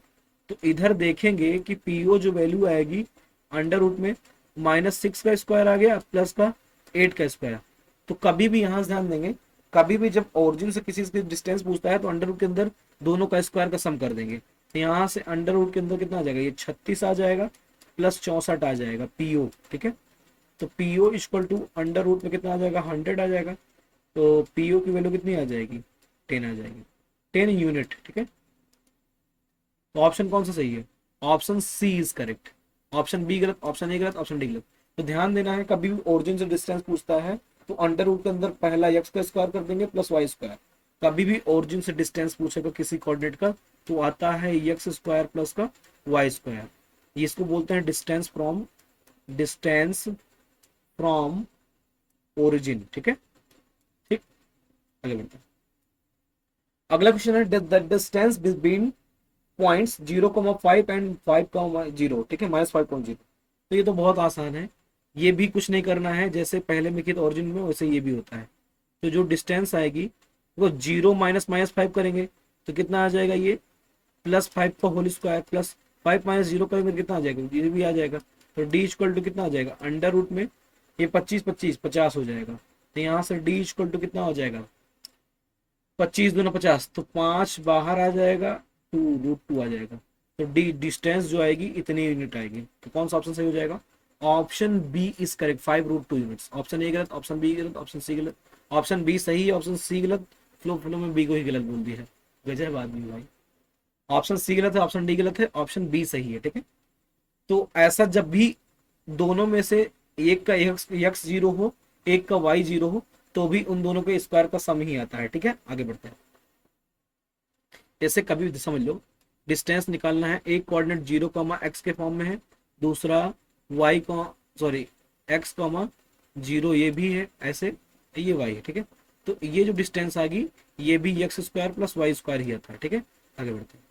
तो इधर देखेंगे कि पीओ जो वैल्यू आएगी अंडर रूट में -6 का स्क्वायर आ गया प्लस का 8 का स्क्वायर। तो कभी भी यहां से ध्यान देंगे, कभी भी जब ओरिजिन से किसी से डिस्टेंस पूछता है तो अंडर रूट के अंदर दोनों का स्क्वायर का सम कर देंगे। तो यहाँ से अंडर रूट के अंदर कितना आ जाएगा, ये 36 आ जाएगा प्लस 64 आ जाएगा पीओ, ठीक है। तो PO equal to under root में कितना आ जाएगा, 100 आ जाएगा। तो पीओ की वैल्यू कितनी आ जाएगी, 10 आ जाएगी, 10 यूनिट, ठीक है। तो ऑप्शन कौन सा सही है, option C is correct. Option B गलत, ऑप्शन ए गलत, ऑप्शन डी गलत। तो ध्यान देना है, कभी भी ओरिजिन से डिस्टेंस पूछता है तो अंडर रूट के अंदर पहला एक्स का स्क्वायर कर देंगे प्लस वाई स्क्वायर। कभी भी ओरिजिन से डिस्टेंस पूछेगा किसी कोऑर्डिनेट का तो आता है एक्स स्क्वायर प्लस का वाई स्क्वायर। इसको बोलते हैं डिस्टेंस फ्रॉम ओरिजिन, ठीक है। ठीक, आगे बढ़ते हैं। अगला क्वेश्चन है the distance between points 0,5 and 5,0, ठीक है, -5.0। तो ये तो बहुत आसान है, ये भी कुछ नहीं करना है, जैसे पहले में किया था ओरिजिन में वैसे ये भी होता है। तो जो डिस्टेंस आएगी वो 0 -5 करेंगे तो कितना आ जाएगा, ये +5 का होल स्क्वायर प्लस 5 - 0 करेंगे तो कितना आ जाएगा, ये भी आ जाएगा। तो डी इक्वल टू कितना आ जाएगा, अंडर रूट में ये 25 25 50 हो जाएगा। तो यहाँ से डी इक्वल टू कितना हो जाएगा, 25 दूना 50, तो 5 बाहर आ जाएगा, 2√2 आ जाएगा। तो डी डिस्टेंस जो आएगी इतनी यूनिट आएगी। तो कौन सा ऑप्शन सही हो जाएगा, option B is correct, 5√2 units. Option A गलत, ऑप्शन बी गलत, ऑप्शन सी गलत, ऑप्शन बी सही है, ऑप्शन सी गलत। फ्लो फ्लो में बी को ही गलत बोल दिया है, गजब आदमी भाई। ऑप्शन सी गलत है, ऑप्शन डी गलत है, ऑप्शन बी सही है, ठीक है। तो ऐसा जब भी दोनों में से एक का एक्स 0 हो, एक का वाई 0 हो, तो भी उन दोनों के स्क्वायर का सम ही आता है, ठीक है। आगे बढ़ते हैं। जैसे कभी भी समझ लो, डिस्टेंस निकालना है, एक कोऑर्डिनेट 0, x के फॉर्म में है, दूसरा y को सॉरी x, 0 ये भी है, ऐसे ये y है, ठीक है। तो ये जो डिस्टेंस आ गई ये भी X square plus Y square ही आता है, ठीक है। आगे बढ़ते हैं।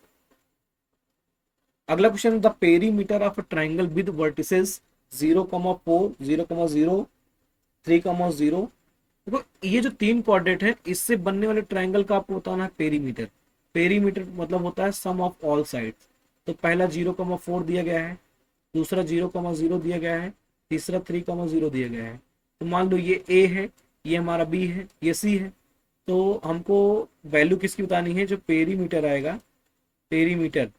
अगला question, the perimeter of a triangle with vertices 0,4, 0,0, 3,0। देखो ये जो 3 कोऑर्डिनेट है इससे बनने वाले ट्राइंगल का आपको बताना है पेरीमीटर। पेरीमीटर मतलब होता है सम ऑफ ऑल साइड्स। तो पहला 0,4 दिया गया है, दूसरा 0,0 दिया गया है, तीसरा 3,0 दिया गया है। तो मान लो ये ए है, ये हमारा बी है, ये सी है। तो हमको वैल्यू किसकी बतानी है, जो पेरीमीटर आएगा, पेरीमीटर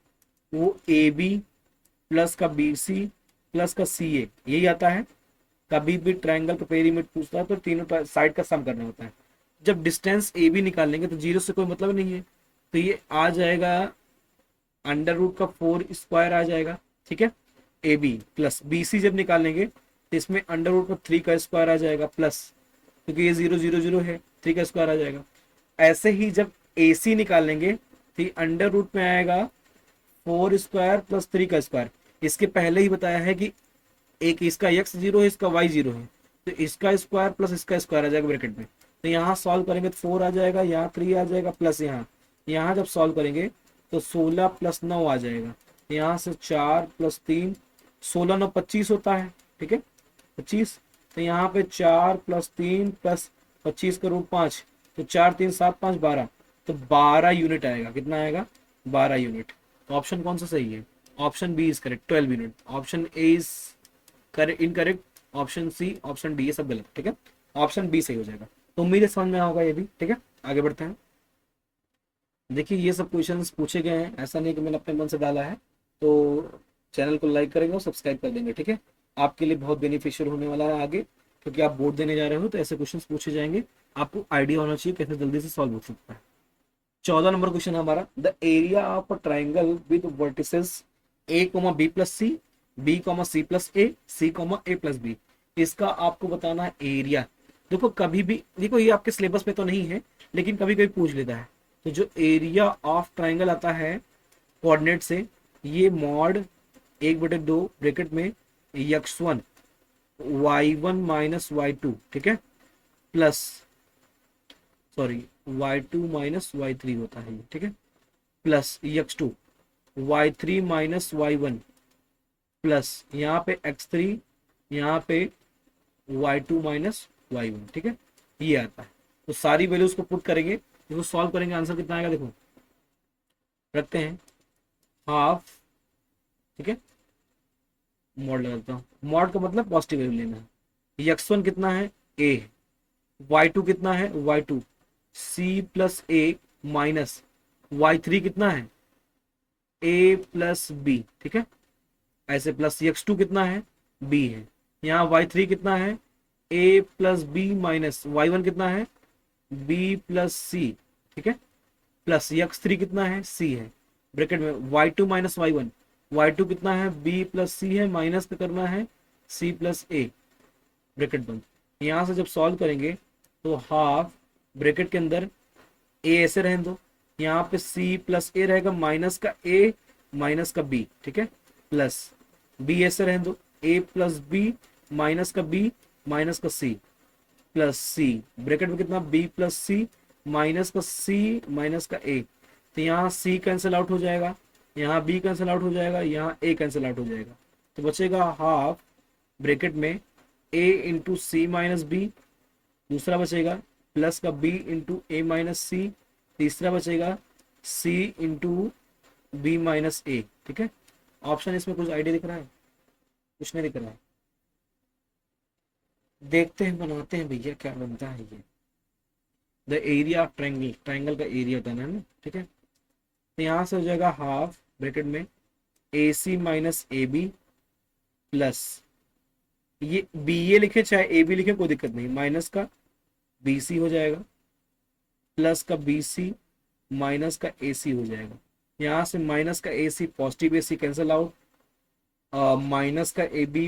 वो ए बी प्लस का बी सी प्लस का सी ए, यही आता है। कभी भी ट्रायंगल का पेरीमीटर पूछता है तो तीनों साइड का सम करना होता है। जब डिस्टेंस ए बी निकालेंगे तो 0 से कोई मतलब नहीं है, तो ये आ जाएगा अंडर रूट का 4 स्क्वायर आ जाएगा, ठीक है। A B plus B C जब निकालेंगे तो इसमें अंडर रूट का 3 का स्क्वायर आ जाएगा प्लस, क्योंकि ये 0 0 0 है, 3 का स्क्वायर आ जाएगा। ऐसे ही जब ए सी निकालेंगे तो अंडर रूट में आएगा 4 स्क्वायर प्लस 3 का स्क्वायर। इसके पहले ही बताया है कि एक इसका x 0 है, इसका y 0 है, तो इसका स्क्वायर प्लस इसका स्क्वायर आ जाएगा ब्रैकेट में। तो यहाँ सॉल्व करेंगे तो 4 आ जाएगा, यहाँ 3 आ जाएगा प्लस यहाँ जब सॉल्व करेंगे तो 16 + 9 आ जाएगा। यहाँ से 4 + 3, 16 9 25 होता है, ठीक है, 25। तो यहाँ पे 4 + 3 + 25 का रूट 5, तो 4 3 7 5 12, तो 12 यूनिट आएगा। कितना आएगा, 12 यूनिट। तो ऑप्शन कौन सा सही है, option B is correct, 12 unit. Option A is correct incorrect, option C, option D ये सब गलत, ठीक है। ऑप्शन बी सही हो जाएगा। तो उम्मीद है समझ में होगा ये भी, ठीक है। आगे बढ़ते हैं। देखिए ये सब क्वेश्चंस पूछे गए हैं, ऐसा नहीं कि मैंने अपने मन से डाला है। तो चैनल को लाइक करेंगे और सब्सक्राइब कर देंगे, ठीक है। आपके लिए बहुत बेनिफिशियल होने वाला है आगे, क्योंकि आप बोर्ड देने जा रहे हो तो ऐसे क्वेश्चंस पूछे जाएंगे, आपको आइडिया होना चाहिए कैसे जल्दी से सॉल्व हो सकता है। 14 नंबर क्वेश्चन है हमारा, the area of a triangle with vertices a, b + c, b, c + a, c, a + b। इसका आपको बताना है एरिया। देखो कभी भी, देखो ये आपके सिलेबस में तो नहीं है लेकिन कभी कभी पूछ लेता है। तो जो एरिया ऑफ ट्राइंगल आता है कोऑर्डिनेट से, ये मॉड 1/2 ब्रैकेट में x1 y1 - y2, ठीक है, प्लस सॉरी y2 - y3 होता है, ठीक है, plus x2 y3 - y1 plus यहाँ पे x3 यहाँ पे y2 माइनस y1, ठीक है, ये आता है। तो सारी वैल्यूज को पुट करेंगे, इसको सॉल्व करेंगे, आंसर कितना आएगा देखो, रखते हैं हाफ, ठीक है, मॉड लगाता हूँ, मॉड का मतलब पॉजिटिव वैल्यू लेना है। x1 कितना है, a, y2 कितना है, y2, c plus a minus y3 कितना है, a प्लस b, ठीक है, ऐसे प्लस x2 कितना है, b है, यहाँ y3 कितना है, a plus b minus y1 कितना है, b प्लस c, ठीक है, प्लस x3 कितना है, c है, ब्रैकेट में y2 माइनस y1, y2 कितना है, b प्लस c है, माइनस का करना है c प्लस a, ब्रैकेट बंद। यहाँ से जब सॉल्व करेंगे तो हाफ ब्रैकेट के अंदर a ऐसे रहने दो, यहाँ पे c प्लस a रहेगा, माइनस का a माइनस का b, ठीक है, प्लस b ऐसे रहने दो, a प्लस b माइनस का b माइनस का c प्लस c, ब्रैकेट में कितना, b प्लस c माइनस का c माइनस का a, तो यहाँ c कैंसिल आउट हो जाएगा, यहाँ b कैंसिल आउट हो जाएगा, यहाँ a कैंसिल आउट हो जाएगा, तो बचेगा हाफ ब्रैकेट में a into C minus B, दूसरा बचेगा प्लस का b into A minus C, तीसरा बचेगा c into B minus A, ठीक है। ऑप्शन इसमें कुछ आइडिया दिख रहा है, कुछ नहीं दिख रहा है, देखते हैं बनाते हैं भैया क्या बनता है ये। The area of triangle, triangle का एरिया होता है ना, ठीक है, तो यहाँ से हो जाएगा हाफ ब्रैकेट में ए सी माइनस ए बी प्लस, ये बी ए लिखे चाहे ए बी लिखे कोई दिक्कत नहीं, माइनस का बी सी हो जाएगा प्लस का बी सी माइनस का ए सी हो जाएगा, यहाँ से माइनस का A C positive A C cancel out, minus का A B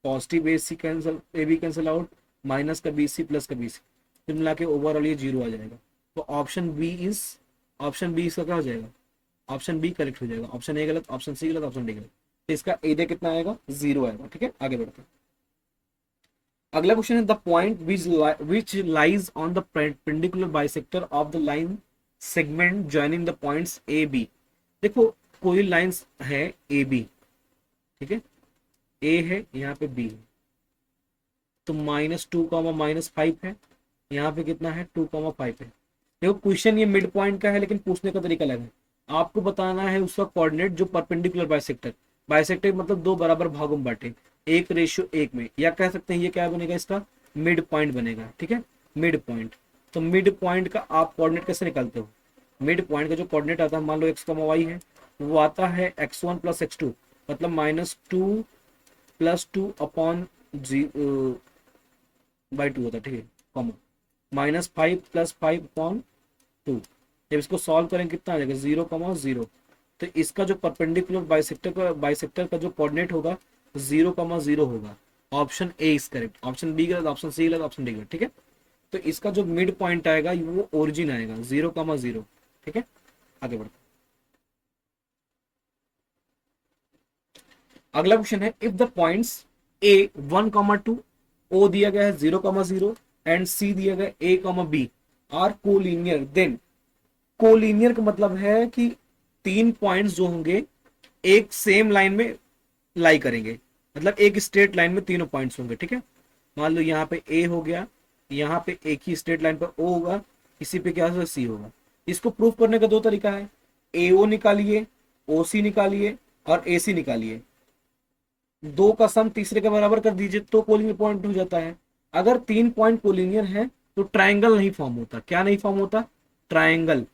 positive A C cancel, A B cancel out, minus का बी सी प्लस का बी सी, फिर मिला के ओवरऑल ये जीरो आ जाएगा। तो option B is, option B इसका क्या हो जाएगा, ऑप्शन बी करेक्ट हो जाएगा, ऑप्शन ए गलत, ऑप्शन सी गलत, ऑप्शन डी गलत, तो इसका एरिया कितना आएगा, जीरो आएगा, ठीक है। आगे बढ़ते हैं, अगला क्वेश्चन है the point which lies on the perpendicular bisector of the line segment joining the points A B. देखो कोई लाइंस है ए बी, ठीक है, ए है यहाँ पे बी है, तो -2 -5 है, यहाँ पे कितना है 2 5 है। देखो क्वेश्चन ये मिड पॉइंट का है लेकिन पूछने का तरीका अलग है, आपको बताना है उसका कोऑर्डिनेट जो परपेंडिकुलर बाइसेक्टर, बाइसेक्टर मतलब दो बराबर भागों में बांटे, 1:1 में, या कह सकते हैं ये क्या बनेगा, इसका मिड पॉइंट बनेगा, ठीक है, मिड पॉइंट। तो मिड पॉइंट का आप कोऑर्डिनेट कैसे निकालते हो, मिड पॉइंट का जो कोऑर्डिनेट आता है, मान लो x, y है, वो आता है x1 प्लस x2, मतलब -2 + 2 अपॉन बाई 2 होता है, ठीक है, कॉमा -5 + 5 अपॉन 2, जब इसको सॉल्व करें कितना आ जाएगा 0, 0। तो इसका जो परपेंडिकुलर बाइसेक्टर का जो कोऑर्डिनेट होगा 0, 0 होगा, option A is correct, option B गलत, ऑप्शन सी गलत, ऑप्शन डी गलत, ठीक है। तो इसका जो मिड पॉइंट आएगा वो ओरिजिन आएगा 0, 0, ठीक है। आगे बढ़ते, अगला क्वेश्चन है इफ द पॉइंट्स ए 1, 2, ओ दिया गया है 0, 0 एंड सी दिया गया A, B are collinear, then collinear का मतलब है कि तीन पॉइंट्स जो होंगे एक सेम लाइन में लाई करेंगे, मतलब एक स्ट्रेट लाइन में तीनों पॉइंट्स होंगे, ठीक है। मान लो यहाँ पे ए हो गया, यहाँ पे एक ही स्ट्रेट लाइन पर ओ होगा, इसी पे क्या होगा सी होगा। इसको प्रूव करने का दो तरीका है, ए ओ निकालिए, ओ सी निकालिए और ए सी निकालिए, दो का सम तीसरे के बराबर कर दीजिए तो कोलिनियर पॉइंट हो जाता है। अगर तीन पॉइंट कोलिनियर है तो ट्रायंगल नहीं फॉर्म होता, क्या नहीं फॉर्म होता, ट्रायंगल,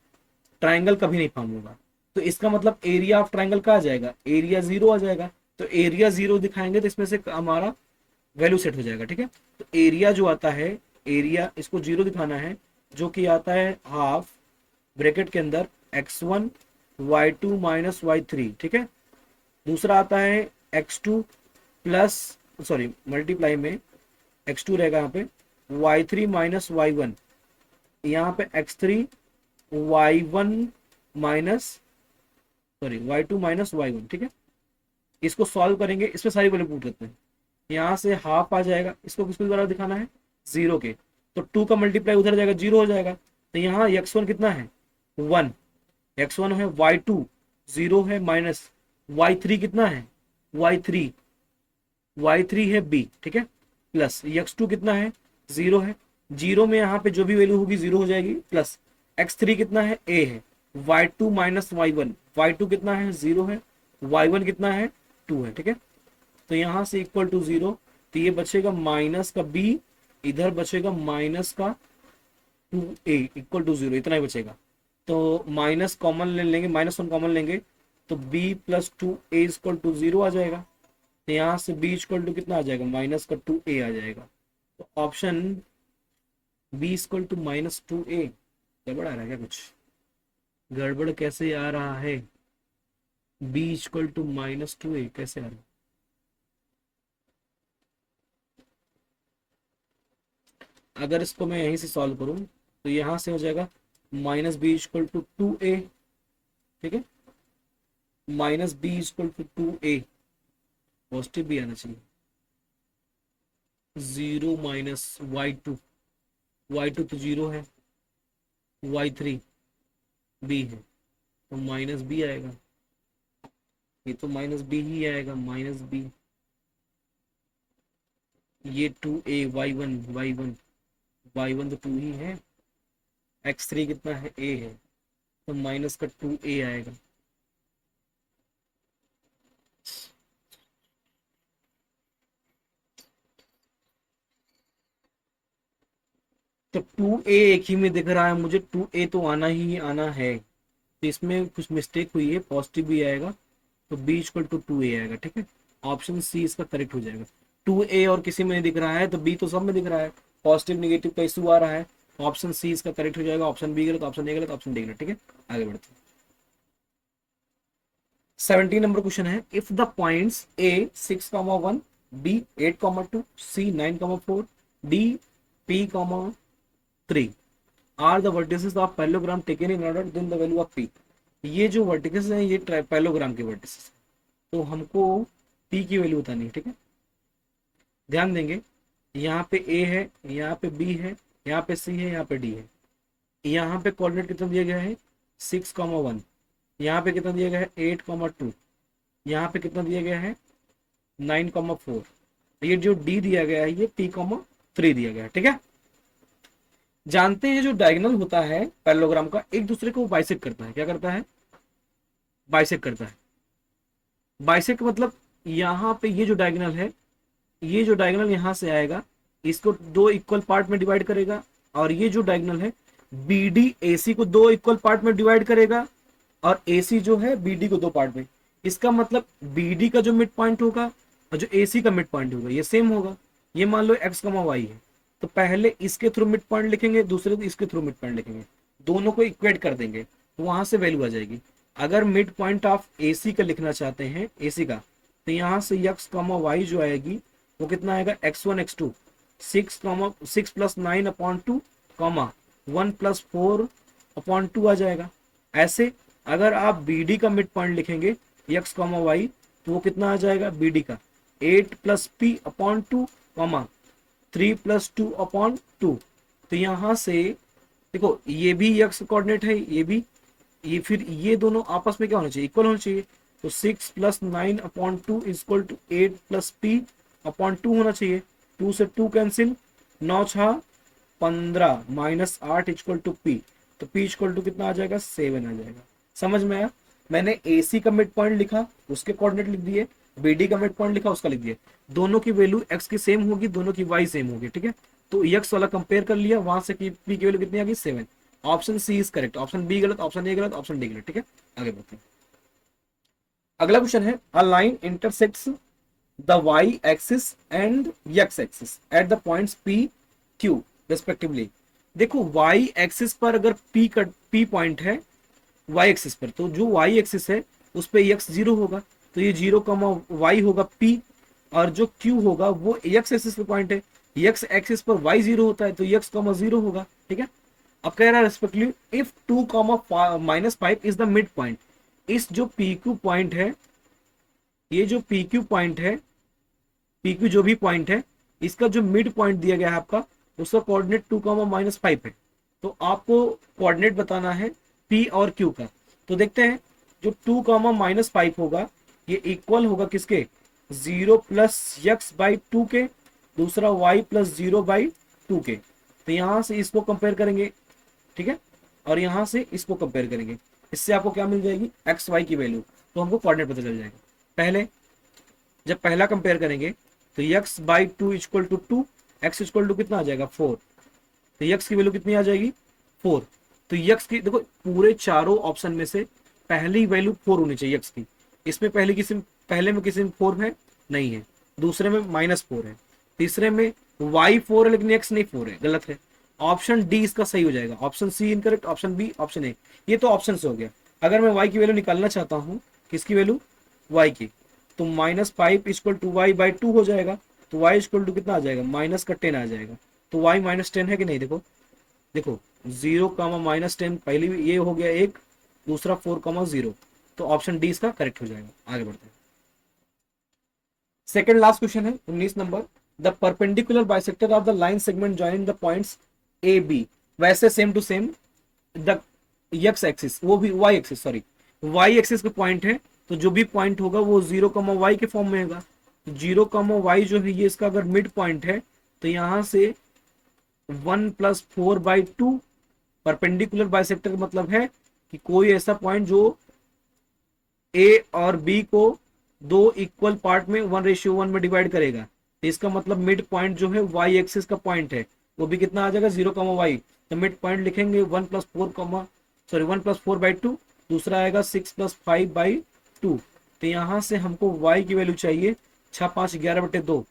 ट्रायंगल कभी नहीं फॉर्म होगा। तो इसका मतलब एरिया ऑफ ट्रायंगल का आ जाएगा, एरिया 0 आ जाएगा, तो एरिया 0 दिखाएंगे तो इसमें से हमारा वैल्यू सेट हो जाएगा, ठीक है। तो एरिया जो आता है, एरिया इसको 0 दिखाना है, जो कि आता है हाफ ब्रैकेट के अंदर x1 y2 माइनस y3, ठीक है। दूसरा आता है x2 प्लस, सॉरी मल्टीप्लाई में x2 रहेगा यहाँ पे y3 माइनस y1, यहाँ पे x3 y1 minus, sorry y2 minus y1, ठीक है। इसको सॉल्व करेंगे, इस पे सारी वैल्यू पुट करते हैं, यहाँ से हाफ आ जाएगा, इसको किसके द्वारा दिखाना है 0 के, तो 2 का मल्टीप्लाई उधर जाएगा 0 हो जाएगा, तो यहाँ x1 कितना है 1, x1 है, y2 0 है, माइनस y3 कितना है y3 y3 है b, ठीक है, प्लस x2 कितना है, 0 है, 0 में यहाँ पे जो भी वैल्यू होगी 0 हो जाएगी, प्लस x3 कितना है, a है, y2 माइनस y1, y2 कितना है, 0 है, y1 कितना है, 2 है, ठीक है। तो यहाँ से इक्वल टू 0, तो ये बचेगा माइनस का b, इधर बचेगा माइनस का 2a इक्वल टू 0, इतना ही बचेगा। तो माइनस कॉमन ले लेंगे, -1 कॉमन लेंगे, तो b plus 2a equal to 0 आ जाएगा। तो यहाँ से b इक्वल टू कितना आ जाएगा, माइनस का 2a आ जाएगा। तो option b equal to -2a, गड़बड़ आ रहा है क्या कुछ, गड़बड़ कैसे आ रहा है, b इक्वल टू -2a कैसे आ रहा है। अगर इसको मैं यहीं से सॉल्व करूं तो यहां से हो जाएगा -b = 2a, ठीक है, -b = 2a, पॉजिटिव भी आना चाहिए, 0 माइनस y2 तो 0 है, y3 b है, तो -b आएगा, ये तो -b ही आएगा, -b, ये 2a, y1 तो 2 ही है, x3 कितना है, a है, तो माइनस का 2a आएगा। तो 2a एक ही में दिख रहा है मुझे, 2a तो आना ही आना है, तो इसमें कुछ मिस्टेक हुई है, पॉजिटिव भी आएगा, तो b = 2a आएगा, ठीक है। ऑप्शन सी इसका करेक्ट हो जाएगा। 2a और किसी में नहीं दिख रहा है तो b तो सब में दिख रहा है, पॉजिटिव निगेटिव का इशू आ रहा है, ऑप्शन सी इसका करेक्ट हो जाएगा। ऑप्शन बी गलत, ऑप्शन ए गलत, ऑप्शन डी गलत, ठीक है। आगे बढ़ते हैं। 17 नंबर क्वेश्चन है, if the points a 6,1, b 8,2, c 9,4, d p, 3 are the vertices of parallelogram taken in order, then the value of p। ये जो वर्टिसेस हैं ये पैरेललोग्राम के वर्टिसेस, तो हमको p की वैल्यू बतानी है, ठीक है। ध्यान देंगे, यहाँ पे a है, यहाँ पे b है, यहाँ पे c है, यहाँ पे d है, यहाँ पे कोऑर्डिनेट कितना दिया गया है 6,1, यहाँ पे कितना दिया गया है 8,2, यहाँ पे कितना दिया गया है 9,4, ये जो d दिया गया है ये p,3 दिया गया है, ठीक है। जानते हैं जो डायगोनल होता है पैरेललोग्राम का, एक दूसरे को बाइसेक्ट करता है, क्या करता है, बाइसेक्ट करता है। बाइसेक्ट मतलब यहाँ पे ये जो डायगोनल है, ये जो डायगोनल यहाँ से आएगा इसको दो इक्वल पार्ट में डिवाइड करेगा, और ये जो डायगोनल है बी डी ए सी को दो इक्वल पार्ट में डिवाइड करेगा, और ए सी जो है बी डी को दो पार्ट में। इसका मतलब बी डी का जो मिड पॉइंट होगा और जो ए सी का मिड पॉइंट होगा ये सेम होगा। ये मान लो एक्स कमा वाई है, तो पहले इसके थ्रू मिड पॉइंट लिखेंगे, दूसरे इसके थ्रू मिड पॉइंट लिखेंगे, दोनों को इक्वेट कर देंगे, तो वहां से वैल्यू आ जाएगी। अगर मिड पॉइंट ऑफ ए सी का लिखना चाहते हैं, ए सी का, तो यहाँ से एक्स कमा वाई जो आएगी वो कितना आएगा, x1 x2 6 plus 9/2 comma 1 plus 4/2 आ जाएगा। ऐसे अगर आप बी डी का मिड पॉइंट लिखेंगे x कॉमा वाई, तो वो कितना आ जाएगा बी डी का 8 प्लस p/2 कॉमा 3 प्लस 2/2। तो यहाँ से देखो ये भी x कोऑर्डिनेट है, ये भी, ये फिर ये दोनों आपस में क्या होना चाहिए, इक्वल होना चाहिए। तो 6 plus 9/2 equal to 8 plus p/2 होना चाहिए। 2 से 2 cancel, 9 6 15 minus 8 equal to p, तो p इक्वल टू कितना आ जाएगा 7 आ जाएगा। समझ में आया, मैंने AC का मिड पॉइंट लिखा उसके कोऑर्डिनेट लिख दिए, BD का मिड पॉइंट लिखा उसका लिख दिए, दोनों की वैल्यू x की सेम होगी, दोनों की y सेम होगी, ठीक है। तो x वाला कंपेयर कर लिया, वहां से p की वैल्यू कितनी आ गई 7। Option C is correct, option B गलत, ऑप्शन ए गलत, ऑप्शन डी गलत, ठीक है। आगे बढ़ते हैं। अगला क्वेश्चन है, a line intersects the y axis and x axis at the points p q respectively. देखो y एक्सिस पर अगर p पॉइंट है y एक्सिस पर, तो जो y एक्सिस है उस पे x 0 होगा, तो ये 0, y होगा p, और जो q होगा वो x एक्सिस पे पॉइंट है, x एक्सिस पर y 0 होता है तो x 0 होगा, ठीक है। अब कह रहा है respectively if 2, -5 is the mid point. इस जो PQ पॉइंट है, ये जो PQ पॉइंट है, PQ जो भी पॉइंट है, इसका जो मिड पॉइंट दिया गया है आपका, उसका कोऑर्डिनेट 2, -5 है। तो आपको कोऑर्डिनेट बताना है P और Q का। तो देखते हैं, जो 2, -5 होगा ये इक्वल होगा किसके, 0 प्लस यक्स बाई टू के, दूसरा y प्लस 0 बाई टू के। तो यहां से इसको कंपेयर करेंगे, ठीक है, और यहां से इसको कंपेयर करेंगे। इससे आपको क्या मिल जाएगी, एक्स वाई की वैल्यू, तो हमको कोऑर्डिनेट पता चल जाएगा। पहले जब पहला कंपेयर करेंगे तो x by two equal to two, x equal to कितना आ जाएगा 4, तो यक्स की वैल्यू कितनी आ जाएगी 4। तो यक्स की देखो पूरे चारों ऑप्शन में से पहली वैल्यू 4 होनी चाहिए यक्स की। इसमें पहले में किसी में 4 है नहीं है, दूसरे में -4 है, तीसरे में y 4 है लेकिन x नहीं 4 है, गलत है। ऑप्शन डी इसका सही हो जाएगा, option C incorrect, option B, option A. ये तो ऑप्शन से हो गया। अगर मैं y की वैल्यू निकालना चाहता हूं, किसकी वैल्यू, y की, तो -5 equal to y by two हो जाएगा। तो y इक्वल टू कितना आ जाएगा, माइनस का 10 आ जाएगा। तो y -10 है कि नहीं, देखो देखो 0 -10, पहली ये हो गया एक, दूसरा 4 0। तो ऑप्शन डी इसका करेक्ट हो जाएगा। आगे बढ़ते हैं। सेकंड लास्ट क्वेश्चन है 19 number. The perpendicular bisector of the line segment joining the points A B. वैसे same to same the X axis, वो भी Y axis, sorry Y axis का पॉइंट है, तो जो भी पॉइंट होगा वो 0, y के फॉर्म में होगा। 0, y जो है ये इसका अगर मिड पॉइंट है, तो यहां से 1 + 4/2 परपेंडिकुलर बाइसेक्टर का मतलब है कि कोई ऐसा पॉइंट जो ए और बी को दो इक्वल पार्ट में 1:1 में डिवाइड करेगा। तो इसका मतलब मिड पॉइंट जो है वाई एक्सिस का पॉइंट है, वो भी कितना आ जाएगा 0, y। तो मिड पॉइंट लिखेंगे 1 + 4 दूसरा आएगा 6 + 5/2। तो यहां से हमको y की वैल्यू चाहिए 6 5 11/2।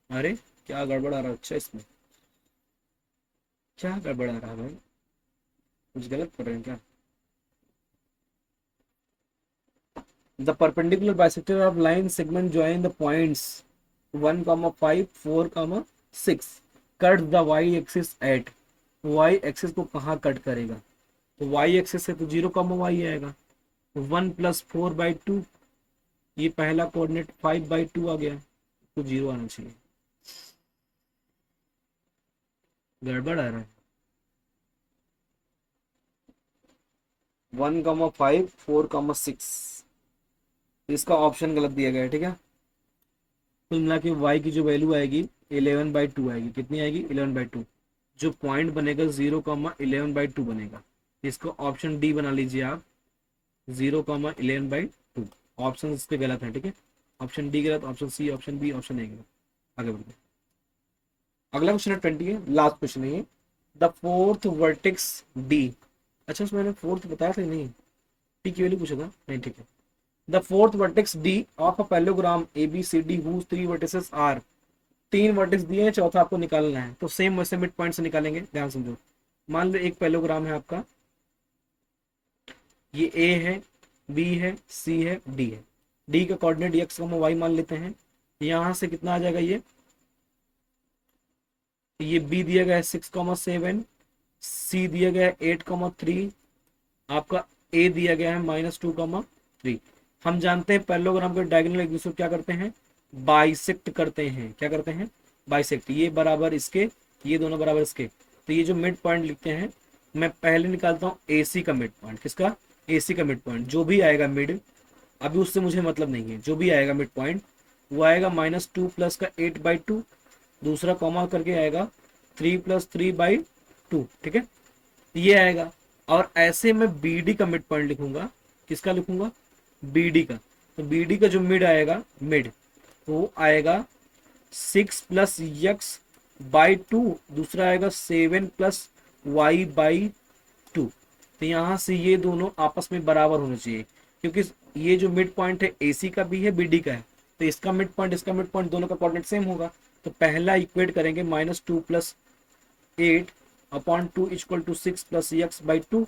अरे क्या गड़बड़ आ रहा है, अच्छा इसमें क्या गड़बड़ आ रहा है भाई, कुछ गलत कर रहे हैं क्या। The perpendicular bisector of line segment join the points 1, 5, 4, 6 cut the y axis at. Y axis को कहाँ कट करेगा, तो वाई एक्सिस से तो 0, y आएगा। 1 + 4/2, ये पहला कोऑर्डिनेट 5/2 आ गया, तो 0 आना चाहिए, गड़बड़ आ रहा है। 1, 5, 4, 6, इसका ऑप्शन गलत दिया गया है, ठीक है। कुल मिला के y की जो वैल्यू आएगी 11/2 आएगी। कितनी आएगी, 11/2। जो पॉइंट बनेगा 0, 11/2 बनेगा। इसको ऑप्शन डी बना लीजिए आप, 0, 11/2। ऑप्शन इसके गलत है, ठीक है। ऑप्शन डी गलत, option C, option B, option A गलत। आगे बढ़ते हैं। अगला क्वेश्चन है 20 है, लास्ट क्वेश्चन है ये। The fourth vertex D. अच्छा उसमें मैंने फोर्थ बताया था नहीं, टी की वैल्यू पूछा था नहीं, ठीक है। The fourth vertex D of a parallelogram ABCD whose 3 vertices are। 3 vertex दिए हैं, चौथा आपको निकालना है। तो सेम वैसे मिड पॉइंट से निकालेंगे, ध्यान समझो। मान लो एक पैरेललोग्राम है आपका, ये ए है, बी है, सी है, डी है। डी का कोऑर्डिनेट एक्स y मान लेते हैं। यहां से कितना आ जाएगा, ये बी दिया गया है 6, 7, सी दिया गया है 8, 3, आपका ए दिया गया है -2, 3। हम जानते हैं पैरेललोग्राम के डायगोनल एक दूसरे को क्या करते हैं, बाइसेक्ट करते हैं। क्या करते हैं, बाइसेक्ट। ये बराबर इसके, ये दोनों बराबर इसके। तो ये जो मिड पॉइंट लिखते हैं, मैं पहले निकालता हूँ एसी का मिड पॉइंट। किसका, एसी का मिड पॉइंट। जो भी आएगा मिड, अभी उससे मुझे मतलब नहीं है, जो भी आएगा मिड पॉइंट वो आएगा -2 प्लस का 8/2, दूसरा कॉमा करके आएगा 3 + 3/2, ठीक है, ये आएगा। और ऐसे मैं BD का मिड पॉइंट लिखूंगा। किसका लिखूंगा, BD का। तो BD का जो मिड आएगा, मिड वो आएगा 6 + x/2, दूसरा आएगा 7 + y/2। तो यहाँ से ये दोनों आपस में बराबर होने चाहिए, क्योंकि ये जो मिड पॉइंट है AC का भी है, BD का है। तो इसका मिड पॉइंट, इसका मिड पॉइंट, दोनों का कोऑर्डिनेट सेम होगा। तो पहला इक्वेट करेंगे -2 + 8/2 = 6 + x/2।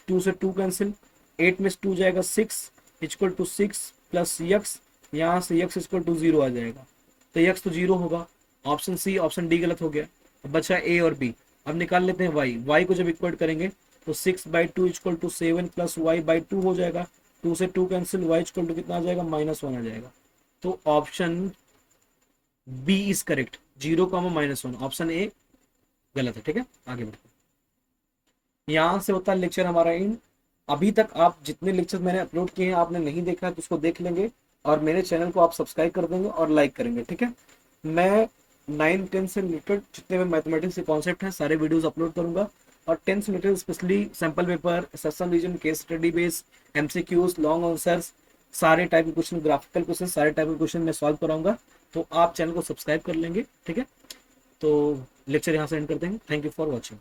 2 से 2 कैंसिल, 8 में से 2 जाएगा 6 = 6 + x, यहाँ से x = 0 आ जाएगा। तो x तो 0 होगा। ऑप्शन सी, ऑप्शन डी गलत हो गया। अब बचा ए और बी। अब निकाल लेते हैं y को जब इक्वेट करेंगे तो 6/2 = 7 + y/2 हो जाएगा। 2 से 2 कैंसिल, y = कितना आ जाएगा, -1 आ जाएगा। तो option B is correct, 0, -1। Option A गलत है, ठीक है। आगे बढ़ते हैं। यहां से होता है लेक्चर हमारा इन। अभी तक आप जितने लेक्चर मैंने अपलोड किए हैं आपने नहीं देखा है तो उसको देख लेंगे। और मेरे चैनल को आप सब्सक्राइब कर देंगे और लाइक करेंगे, ठीक है। मैं 9 10 से रिलेटेड जितने भी मैथमेटिक्स के कॉन्सेप्ट हैं सारे वीडियोस अपलोड करूंगा, और 10 से related specially sample paper, session reason, case study base, MCQs, long answers, सारे टाइप के क्वेश्चन, ग्राफिकल क्वेश्चन, सारे टाइप के क्वेश्चन मैं सॉल्व कराऊंगा। तो आप चैनल को सब्सक्राइब कर लेंगे, ठीक है। तो लेक्चर यहाँ से एंड कर देंगे। Thank you for watching.